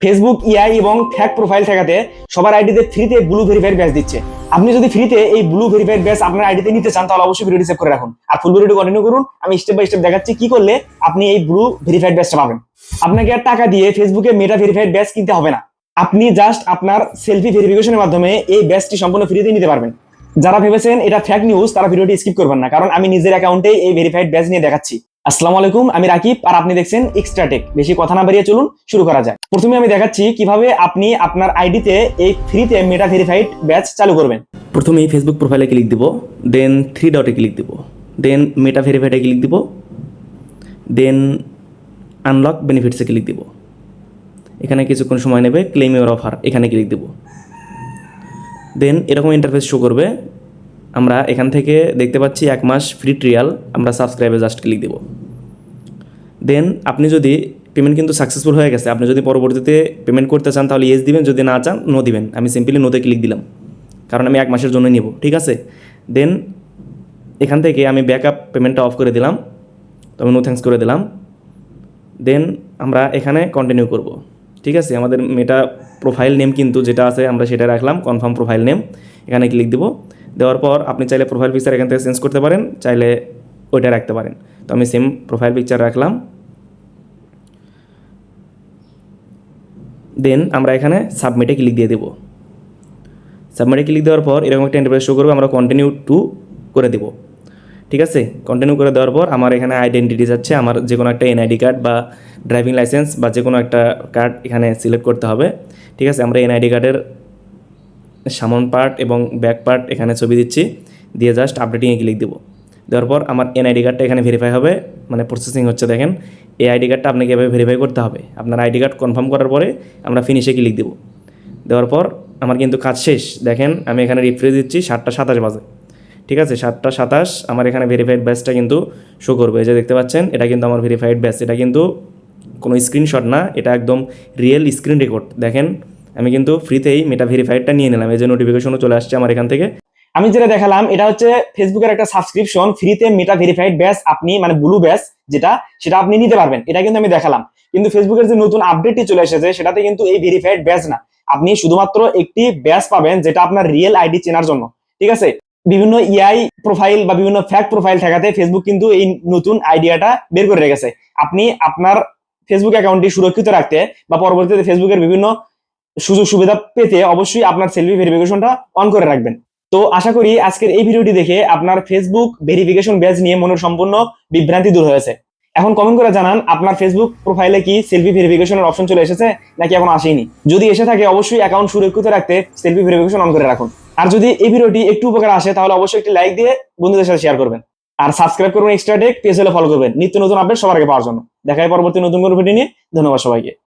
Facebook ইআই এবং ফ্যাক profile ঠেকাতে সবার আইডিতে ফ্রিতে ব্লু ভেরিফাইড ব্যাচ দিচ্ছে। আপনি যদি ফ্রিতে এই ব্লু ভেরিফাইড ব্যাচ আপনার আইডিতে নিতে চান তাহলে অবশ্যই ভিডিওটি সেভ করে রাখুন আর ফুল ভিডিওটি কন্টিনিউ করুন। আমি স্টেপ বাই স্টেপ দেখাচ্ছি কি করলে আপনি এই ব্লু ভেরিফাইড ব্যাচটা পাবেন। আপনাকে আর টাকা দিয়ে ফেসবুকে মেটা ভেরিফাইড ব্যাচ কিনতে হবে না। আপনি জাস্ট আপনার সেলফি ভেরিফিকেশনের মাধ্যমে এই ব্যাচটি সম্পূর্ণ ফ্রিতে নিতে পারবেন। যারা ভেবেছেন এটা ফ্যাক নিউজ তারা ভিডিওটি স্কিপ করবেন না, কারণ আমি নিজের অ্যাকাউন্টে এই ভেরিফাইড ব্যাচ নিয়ে দেখাচ্ছি। আসসালামু আলাইকুম, আমি রাকিব আর আপনি দেখছেন এক্সট্রা টেক। বেশি কথা না বাড়িয়ে চলুন শুরু করা যায়। প্রথমে আমি দেখাচ্ছি কিভাবে আপনি আপনার আইডিতে এই ফ্রিতে মেটা ভেরিফাইড ব্যাচ চালু করবেন। প্রথমে এই ফেসবুক প্রোফাইলে ক্লিক দিব, দেন 3 ডটে ক্লিক দিব, দেন মেটা ভেরিফাইডে ক্লিক দিব, দেন আনলক বেনিফিটসে ক্লিক দিব। এখানে কিছুক্ষণ সময় নেবে, ক্লেম ইউর অফার এখানে ক্লিক দিব। দেন এরকম ইন্টারফেস শো করবে। আমরা এখান থেকে দেখতে পাচ্ছি 1 মাস ফ্রি ট্রিয়াল, আমরা সাবস্ক্রাইবে জাস্ট ক্লিক দিব। দেন আপনি যদি পেমেন্ট কিন্তু সাকসেসফুল হয়ে গেছে, আপনি যদি পরবর্তীতে পেমেন্ট করতে চান তাহলে ইয়েস দিবেন, যদি না চান নো দিবেন। আমি সিম্পলি নোতে ক্লিক দিলাম, কারণ আমি 1 মাসের জন্য নিব, ঠিক আছে। দেন এখান থেকে আমি ব্যাকআপ পেমেন্টটা অফ করে দিলাম, তো আমি নো থ্যাঙ্কস করে দিলাম। দেন আমরা এখানে কন্টিনিউ করব, ঠিক আছে। আমাদের মেটা প্রোফাইল নেম কিন্তু যেটা আছে আমরা সেটা রাখলাম, কনফার্ম প্রোফাইল নেম। এখানে ক্লিক দিব। দেওয়ার পর আপনি চাইলে প্রোফাইল পিকচার এখান থেকে চেঞ্জ করতে পারেন, চাইলে ওইটা রাখতে পারেন। তো আমি সেম প্রোফাইল পিকচার রাখলাম। দেন আমরা এখানে সাবমিটে ক্লিক দিয়ে দেবো। সাবমিটে ক্লিক দেওয়ার পর এরকম একটা ইন্টারফেস শো করবে, আমরা কন্টিনিউ টু করে দেবো, ঠিক আছে। কন্টিনিউ করে দেওয়ার পর আমার এখানে আইডেন্টিটি যাচ্ছে, আমার যে কোনো একটা এনআইডি কার্ড বা ড্রাইভিং লাইসেন্স বা যে কোনো একটা কার্ড এখানে সিলেক্ট করতে হবে, ঠিক আছে। আমরা এনআইডি কার্ডের সামন পার্ট এবং ব্যাক পার্ট এখানে ছবি দিচ্ছি, দিয়ে জাস্ট আপডেটিংয়ে ক্লিক দেবো। দেওয়ার পর আমার এনআইডি কার্ডটা এখানে ভেরিফাই হবে, মানে প্রসেসিং হচ্ছে। দেখেন এই আইডি কার্ডটা আপনাকে এভাবে ভেরিফাই করতে হবে। আপনার আইডি কার্ড কনফার্ম করার পরে আমরা ফিনিশে ক্লিক দেবো। দেওয়ার পর আমার কিন্তু কাজ শেষ। দেখেন আমি এখানে রিফ্রেশ দিচ্ছি, 7:27 বাজে, ঠিক আছে। 7:27 আমার এখানে ভেরিফাইড ব্যাচটা কিন্তু শো করবে। এই যে দেখতে পাচ্ছেন, এটা কিন্তু আমার ভেরিফাইড ব্যাচ। এটা কিন্তু কোনো স্ক্রিনশট না, এটা একদম রিয়েল স্ক্রিন রেকর্ড। দেখেন আমি কিন্তু ফ্রিতেই মেটা ভেরিফাইডটা নিয়ে নিলাম, এই যে নোটিফিকেশনও চলে আসছে আমার এখান থেকে। আমি যেটা দেখালাম এটা হচ্ছে ফেসবুকের একটা সাবস্ক্রিপশন, ফ্রিতে মেটা ভেরিফাইড ব্যাচ আপনি মানে ব্লু ব্যাচ সেটা আপনি নিতে পারবেন। এটা কিন্তু আমি দেখালাম, কিন্তু ফেসবুকের যে নতুন আপডেটটি চলে এসেছে সেটাতে কিন্তু এই ভেরিফাইড ব্যাচ না, আপনি শুধুমাত্র একটি ব্যাচ পাবেন যেটা আপনার রিয়েল আইডি চেনার জন্য, ঠিক আছে। বিভিন্ন ইআই প্রোফাইল বা বিভিন্ন ফ্যাক প্রোফাইল ঠেকাতে ফেসবুক কিন্তু এই নতুন আইডিয়াটা বের করে রেখেছে। আপনি আপনার ফেসবুক অ্যাকাউন্টটি সুরক্ষিত রাখতে বা পরবর্তীতে ফেসবুকের বিভিন্ন সুযোগ সুবিধা পেতে অবশ্যই আপনার সেলফি ভেরিফিকেশনটা অন করে রাখবেন। তো আশা করি আজকের এই ভিডিওটি দেখে আপনার ফেসবুক ভেরিফিকেশন ব্যাচ নিয়ে মনের সম্পূর্ণ বিভ্রান্তি দূর হয়েছে। এখন কমেন্ট করে জানান আপনার ফেসবুক প্রোফাইলে কি সেলফি ভেরিফিকেশনের অপশন চলে এসেছে নাকি এখন আসেনি। যদি এসে থাকে অবশ্যই অ্যাকাউন্ট সুরক্ষিত রাখতে সেলফি ভেরিফিকেশন অন করে রাখুন। আর যদি এই ভিডিওটি একটু উপকার আসে তাহলে অবশ্যই একটি লাইক দিয়ে বন্ধুদের সাথে শেয়ার করবেন আর সাবস্ক্রাইব করবেন এক্সট্রা টেক পেজ হলে ফলো করবেন নিত্য নতুন আপডেট সবার আগে পাওয়ার জন্য। দেখা হয় পরবর্তী নতুন কোনো ভিডিও নিয়ে। ধন্যবাদ সবাইকে।